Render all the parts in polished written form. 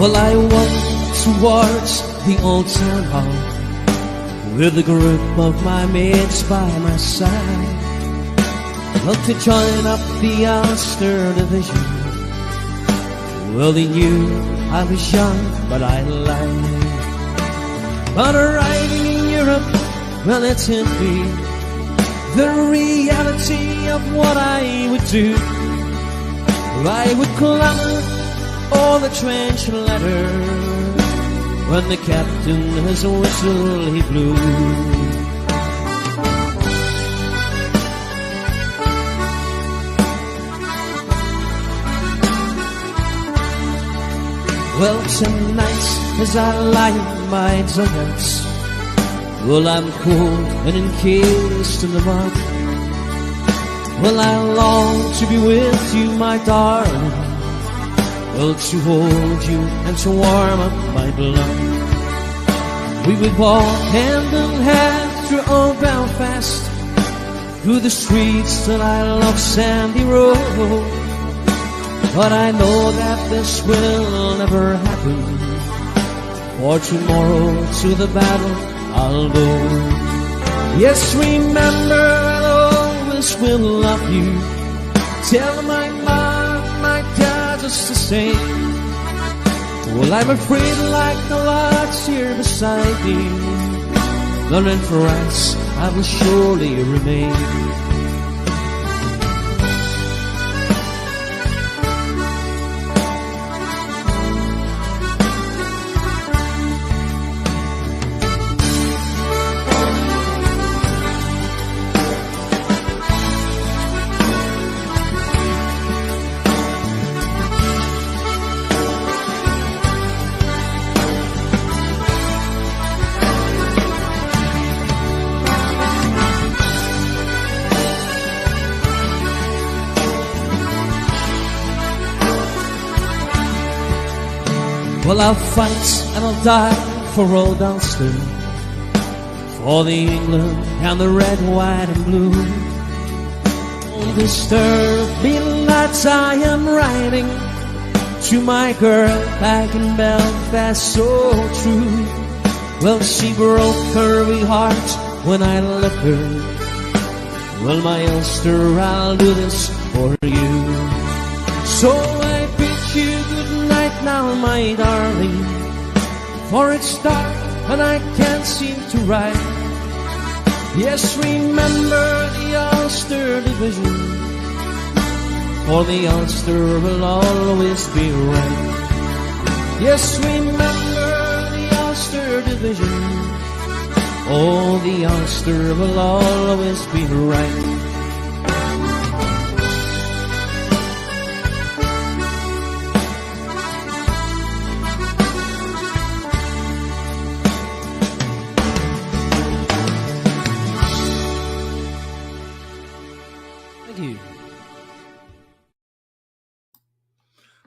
Well, I walked towards the old town hall with a group of my mates by my side. Well, to join up the Ulster division. Well, they knew I was young, but I lied. But arriving in Europe, well, it hit me the reality of what I would do. I would clamor all the trench ladder when the captain his whistle he blew. Well, tonight as I lie in my dugouts, well, I'm cold and encased in the mud. Well, I long to be with you, my darling. Well, to hold you and to warm up my blood. We would walk hand in hand through old Belfast, through the streets that I love, Sandy Road. But I know that this will never happen, for tomorrow to the battle I'll go. Yes, remember, I'll always will love you. Tell my mom, my dad just the same. Well, I'm afraid like the lads here beside me, that in France I will surely remain. Well, I'll fight and I'll die for old Ulster, for the England and the red, white and blue. Don't disturb me, lads, I am writing to my girl back in Belfast, so true. Well, she broke her wee heart when I left her. Well, my Ulster, I'll do this for you. So I bid you good night now, my darling, for it's dark and I can't seem to write. Yes, remember the Ulster division, for the Ulster will always be right. Yes, remember the Ulster division, oh, the Ulster will always be right.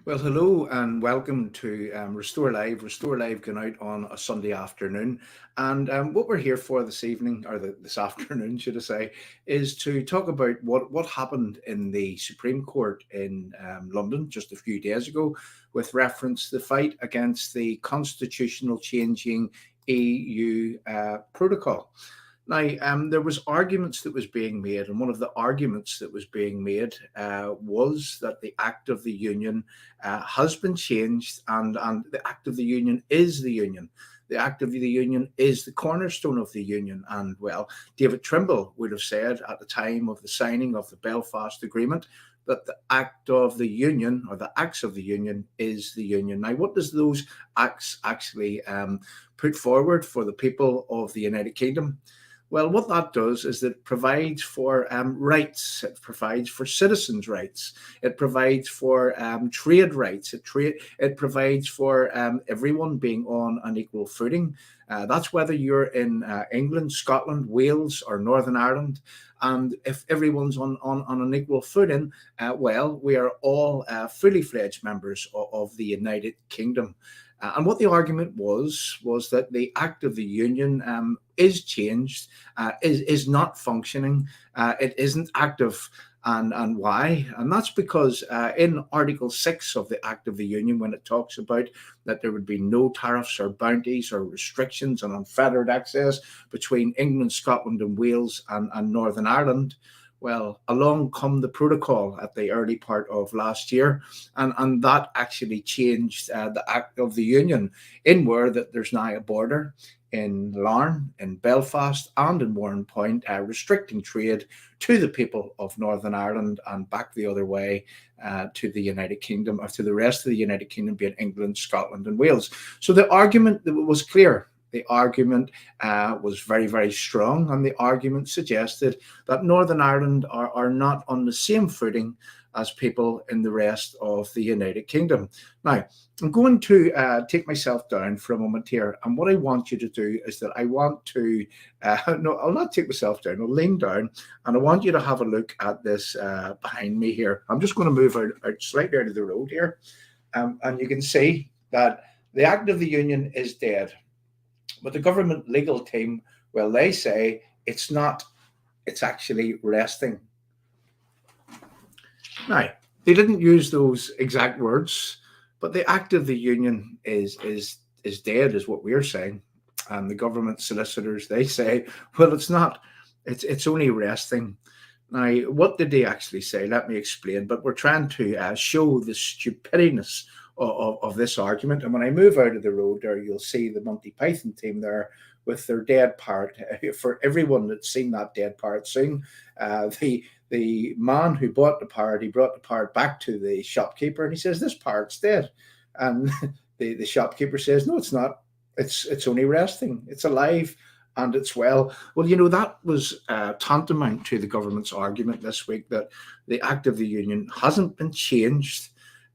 Well, hello and welcome to Restore Live. Restore Live going out on a Sunday afternoon. And what we're here for this evening, or this afternoon, should I say, is to talk about what happened in the Supreme Court in London just a few days ago with reference to the fight against the constitutional changing EU protocol. Now, there was arguments that was being made, and one of the arguments that was being made was that the Act of the Union has been changed, and the Act of the Union is the Union. The Act of the Union is the cornerstone of the Union. And, well, David Trimble would have said at the time of the signing of the Belfast Agreement that the Act of the Union, or the Acts of the Union, is the Union. Now, what does those acts actually put forward for the people of the United Kingdom? Well, what that does is that it provides for rights. It provides for citizens' rights. It provides for trade rights. It provides for everyone being on an equal footing. That's whether you're in England, Scotland, Wales, or Northern Ireland. And if everyone's on an equal footing, well, we are all fully fledged members of the United Kingdom. And what the argument was that the Act of the Union is changed, is not functioning, it isn't active, And why? And that's because in Article 6 of the Act of the Union, when it talks about that there would be no tariffs or bounties or restrictions on unfettered access between England, Scotland, and Wales and Northern Ireland, well, along come the protocol at the early part of last year, and that actually changed the Act of the Union in where that there's now a border in Larne, in Belfast, and in Warrenpoint, restricting trade to the people of Northern Ireland and back the other way to the United Kingdom, or to the rest of the United Kingdom, being England, Scotland, and Wales. So the argument was clear. The argument was very, very strong, and the argument suggested that Northern Ireland are not on the same footing as people in the rest of the United Kingdom. Now, I'm going to take myself down for a moment here, and what I want you to do is that I want to, no, I'll not take myself down, I'll lean down, and I want you to have a look at this behind me here. I'm just going to move out slightly out of the road here, and you can see that the Act of the Union is dead. But the government legal team, well, they say it's not, it's actually resting. Now, they didn't use those exact words, but the Act of the Union is dead, is what we're saying. And the government solicitors, they say, well, it's not, it's only resting. Now, what did they actually say? Let me explain. But we're trying to show the stupidness of this argument. And when I move out of the road there, you'll see the Monty Python team there with their dead parrot. For everyone that's seen that dead parrot sing, the man who bought the parrot, he brought the parrot back to the shopkeeper, and he says, "This parrot's dead." And the shopkeeper says, "No, it's not. It's only resting. It's alive and it's well." Well, you know, that was tantamount to the government's argument this week that the Act of the Union hasn't been changed.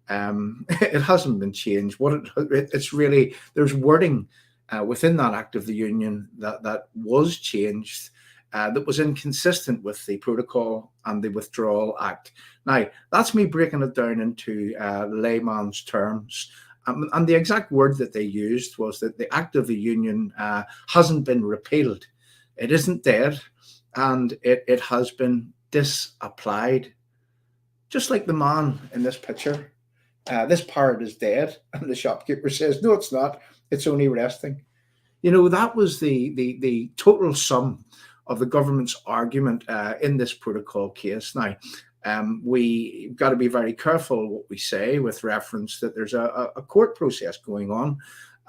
It hasn't been changed. It's really, there's wording within that Act of the Union that was changed, that was inconsistent with the protocol and the Withdrawal Act. Now, that's me breaking it down into layman's terms. And the exact word that they used was that the Act of the Union hasn't been repealed. It isn't dead, and it has been disapplied. Just like the man in this picture. This parrot is dead, and the shopkeeper says, "No, it's not. It's only resting." You know, that was the total sum of the government's argument in this protocol case. Now, we've got to be very careful what we say with reference that there's a court process going on,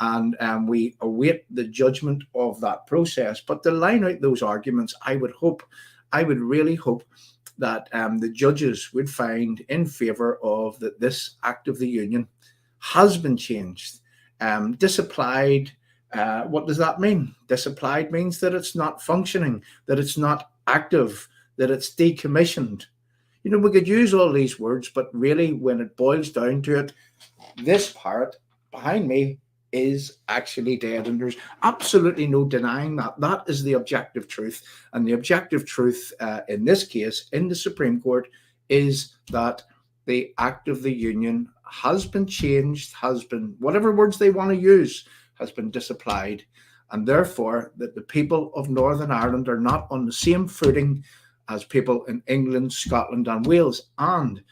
and we await the judgment of that process. But to line out those arguments, I would really hope that the judges would find in favour of that this Act of the Union has been changed. Disapplied, what does that mean? Disapplied means that it's not functioning, that it's not active, that it's decommissioned. You know, we could use all these words, but really when it boils down to it, this parrot behind me is actually dead, and there's absolutely no denying that. That is the objective truth, and the objective truth in this case in the Supreme Court is that the Act of the Union has been changed, has been, whatever words they want to use, has been disapplied, and therefore that the people of Northern Ireland are not on the same footing as people in England, Scotland, and Wales. And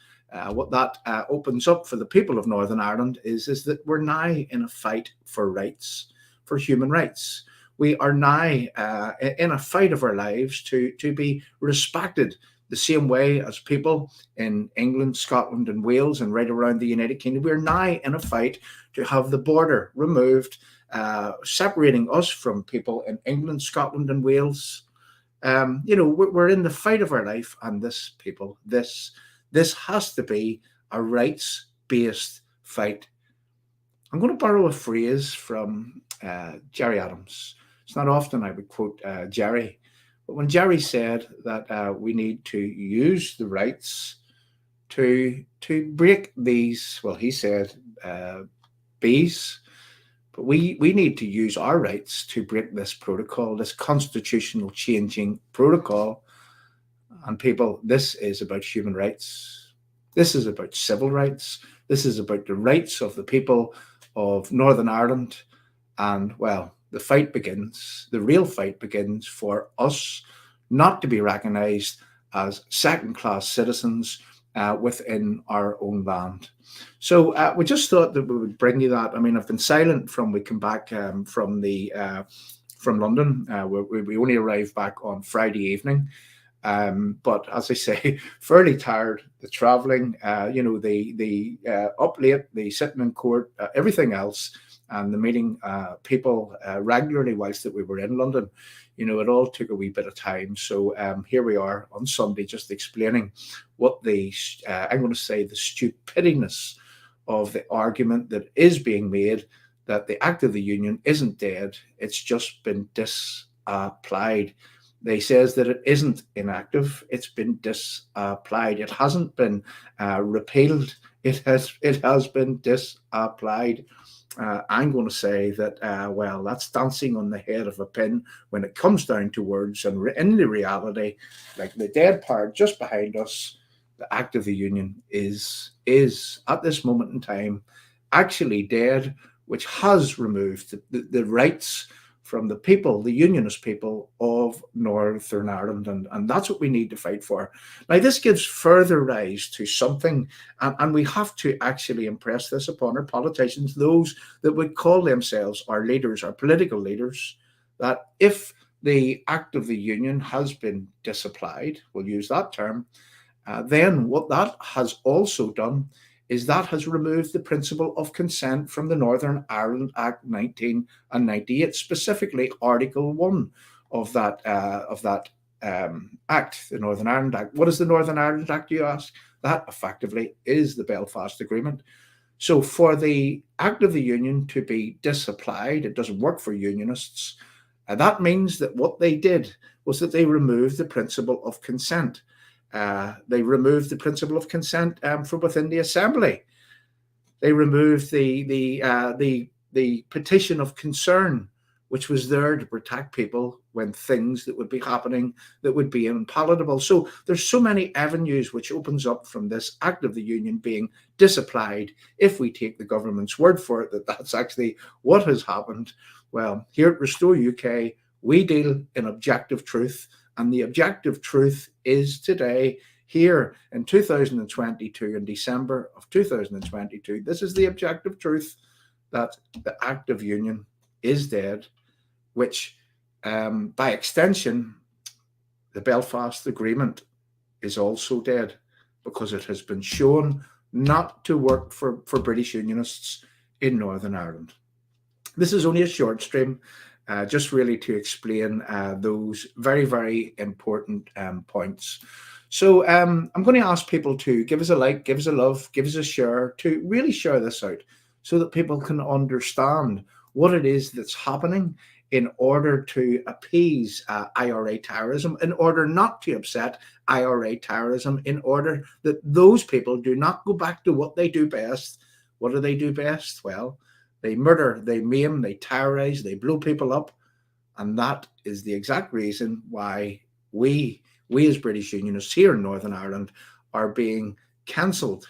what that opens up for the people of Northern Ireland is that we're now in a fight for rights, for human rights. We are now in a fight of our lives to be respected the same way as people in England, Scotland, and Wales, and right around the United Kingdom. We're now in a fight to have the border removed, separating us from people in England, Scotland, and Wales. You know, we're in the fight of our life, and this has to be a rights-based fight. I'm going to borrow a phrase from Gerry Adams. It's not often I would quote Gerry, but when Gerry said that we need to use the rights to break these, well, he said bees, but we need to use our rights to break this protocol, this constitutional changing protocol. And people, this is about human rights. This is about civil rights. This is about the rights of the people of Northern Ireland. And, well, the fight begins, the real fight begins for us not to be recognised as second-class citizens within our own land. So we just thought that we would bring you that. I mean, I've been silent from we come back from London. We only arrived back on Friday evening. But as I say, fairly tired. The travelling, the up late, the sitting in court, everything else, and the meeting people regularly whilst that we were in London. It all took a wee bit of time. So here we are on Sunday, just explaining what I'm going to say, the stupidness of the argument that is being made that the Act of the Union isn't dead. It's just been disapplied. They says that it isn't inactive. It's been disapplied. It hasn't been repealed. It has been disapplied. I'm going to say that, well, that's dancing on the head of a pin when it comes down to words. And in the reality, like the dead part just behind us, the Act of the Union is at this moment in time actually dead, which has removed the rights from the people, the unionist people of Northern Ireland. And that's what we need to fight for. Now, this gives further rise to something, and we have to actually impress this upon our politicians, those that would call themselves our leaders, our political leaders, that if the Act of the Union has been disapplied, we'll use that term, then what that has also done is that has removed the principle of consent from the Northern Ireland Act 1998, specifically Article 1 of that Act, the Northern Ireland Act. What is the Northern Ireland Act, you ask? That effectively is the Belfast Agreement. So for the Act of the Union to be disapplied, it doesn't work for unionists. That means that what they did was that they removed the principle of consent. They removed the principle of consent from within the Assembly. They removed the petition of concern, which was there to protect people when things that would be happening that would be unpalatable. So there's so many avenues which opens up from this Act of the Union being disapplied. If we take the government's word for it, that that's actually what has happened. Well, here at Restore UK, we deal in objective truth. And the objective truth is today, here in 2022, in December of 2022, this is the objective truth that the Act of Union is dead, which by extension, the Belfast Agreement is also dead because it has been shown not to work for British unionists in Northern Ireland. This is only a short stream. Just really to explain those very, very important points. So I'm going to ask people to give us a like, give us a love, give us a share, to really share this out so that people can understand what it is that's happening in order to appease IRA terrorism, in order not to upset IRA terrorism, in order that those people do not go back to what they do best. What do they do best? Well, they murder, they maim, they terrorize, they blow people up. And that is the exact reason why we as British unionists here in Northern Ireland are being cancelled.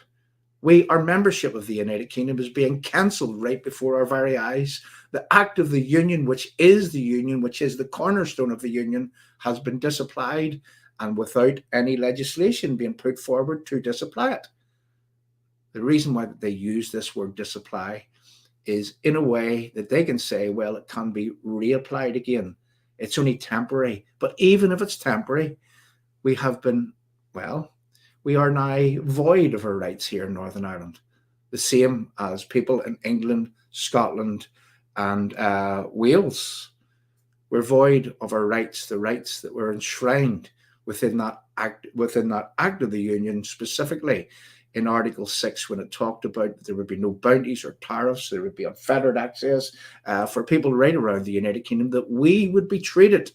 Our membership of the United Kingdom is being cancelled right before our very eyes. The Act of the Union, which is the Union, which is the cornerstone of the Union, has been disapplied, and without any legislation being put forward to disapply it. The reason why they use this word disapply is in a way that they can say, well, it can be reapplied again. It's only temporary. But even if it's temporary, we are now void of our rights here in Northern Ireland, the same as people in England, Scotland, and Wales. We're void of our rights, the rights that were enshrined within that Act of the Union, specifically in Article 6, when it talked about that there would be no bounties or tariffs, there would be unfettered access for people right around the United Kingdom, that we would be treated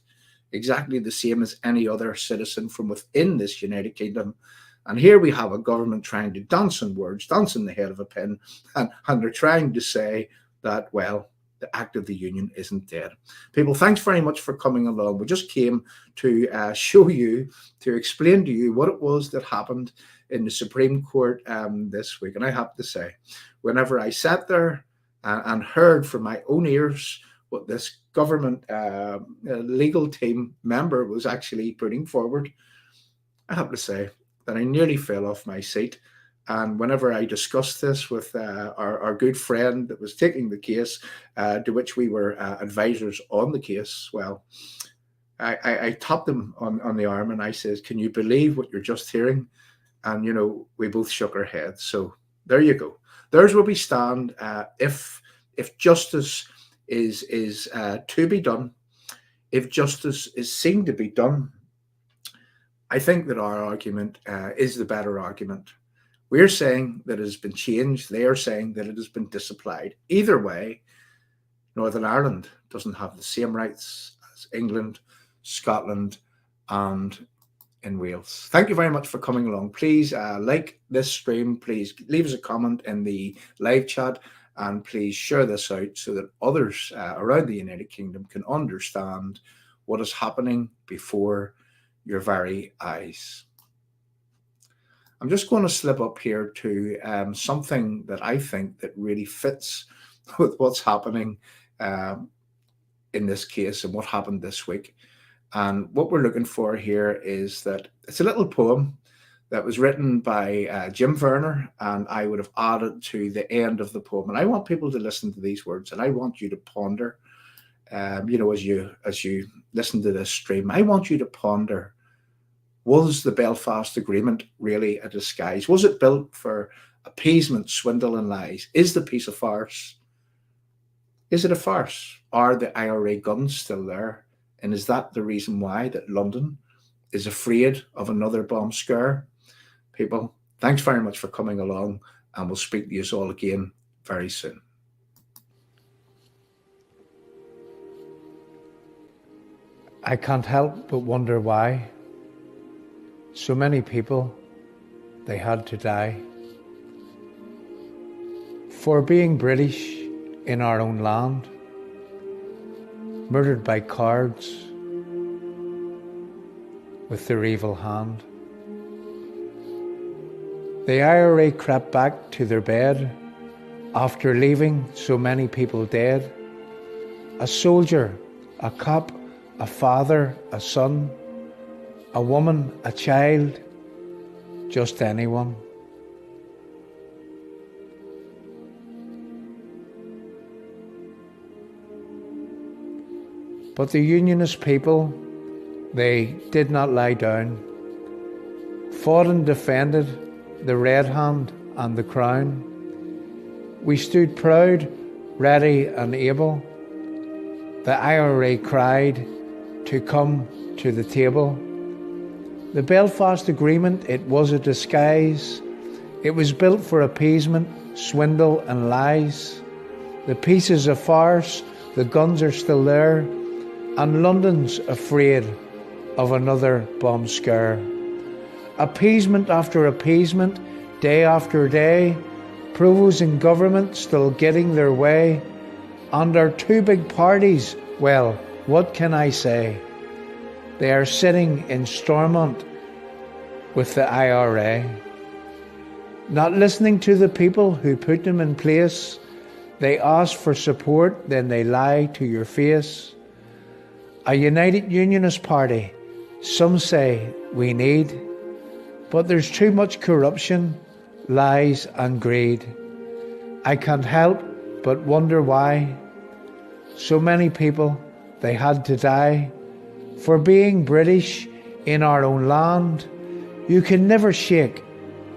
exactly the same as any other citizen from within this United Kingdom. And here we have a government trying to dance on words, dance on the head of a pin, and they're trying to say that, well, the Act of the Union isn't dead. People, thanks very much for coming along. We just came to show you, to explain to you what it was that happened in the Supreme Court this week. And I have to say, whenever I sat there and heard from my own ears what this government legal team member was actually putting forward, I have to say that I nearly fell off my seat. And whenever I discussed this with our good friend that was taking the case, to which we were advisors on the case, well, I tapped him on the arm and I says, "Can you believe what you're just hearing?" And, we both shook our heads. So there you go. There's where we stand. If justice is to be done, if justice is seen to be done, I think that our argument is the better argument. We're saying that it has been changed. They are saying that it has been disapplied. Either way, Northern Ireland doesn't have the same rights as England, Scotland, and in Wales. Thank you very much for coming along. Please like this stream. Please leave us a comment in the live chat, and please share this out so that others around the United Kingdom can understand what is happening before your very eyes. I'm just going to slip up here to something that I think that really fits with what's happening in this case and what happened this week. And what we're looking for here is that it's a little poem that was written by Jim Verner, and I would have added to the end of the poem. And I want people to listen to these words, and I want you to ponder, as you listen to this stream, I want you to ponder, was the Belfast Agreement really a disguise? Was it built for appeasement, swindle, and lies? Is the peace a farce? Is it a farce? Are the IRA guns still there? And is that the reason why that London is afraid of another bomb scare? People, thanks very much for coming along, and we'll speak to you all again very soon. I can't help but wonder why so many people, they had to die for being British in our own land, murdered by cowards with their evil hand. The IRA crept back to their bed after leaving so many people dead. A soldier, a cop, a father, a son, a woman, a child, just anyone. But the Unionist people, they did not lie down, fought and defended the Red Hand and the Crown. We stood proud, ready and able. The IRA cried to come to the table. The Belfast Agreement, it was a disguise. It was built for appeasement, swindle and lies. The peace is a farce, the guns are still there, and London's afraid of another bomb scare. Appeasement after appeasement, day after day, provosts in government still getting their way, and our two big parties, well, what can I say? They are sitting in Stormont with the IRA, not listening to the people who put them in place. They ask for support, then they lie to your face. A united Unionist party, some say we need, but there's too much corruption, lies and greed. I can't help but wonder why so many people, they had to die for being British in our own land. You can never shake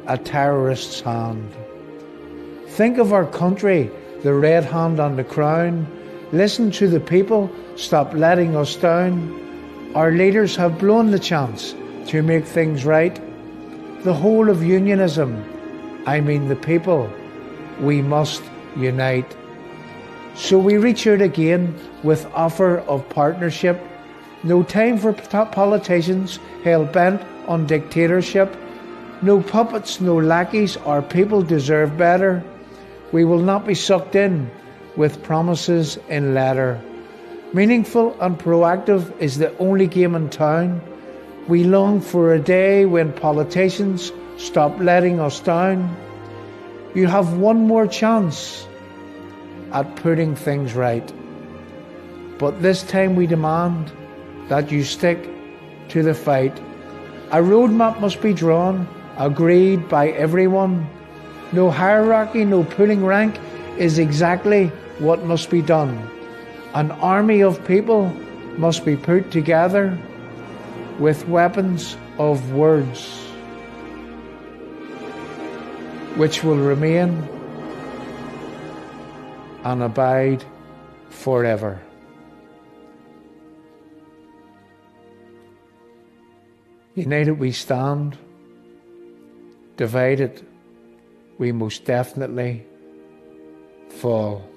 a terrorist's hand. Think of our country, the Red Hand and the Crown. Listen to the people, stop letting us down. Our leaders have blown the chance to make things right. The whole of unionism, I mean the people, we must unite. So we reach out again with offer of partnership. No time for politicians hell-bent on dictatorship. No puppets, no lackeys, our people deserve better. We will not be sucked in with promises in letter. Meaningful and proactive is the only game in town. We long for a day when politicians stop letting us down. You have one more chance at putting things right. But this time we demand that you stick to the fight. A roadmap must be drawn, agreed by everyone. No hierarchy, no pulling rank is exactly what must be done. An army of people must be put together with weapons of words, which will remain and abide forever. United we stand, divided we most definitely fall.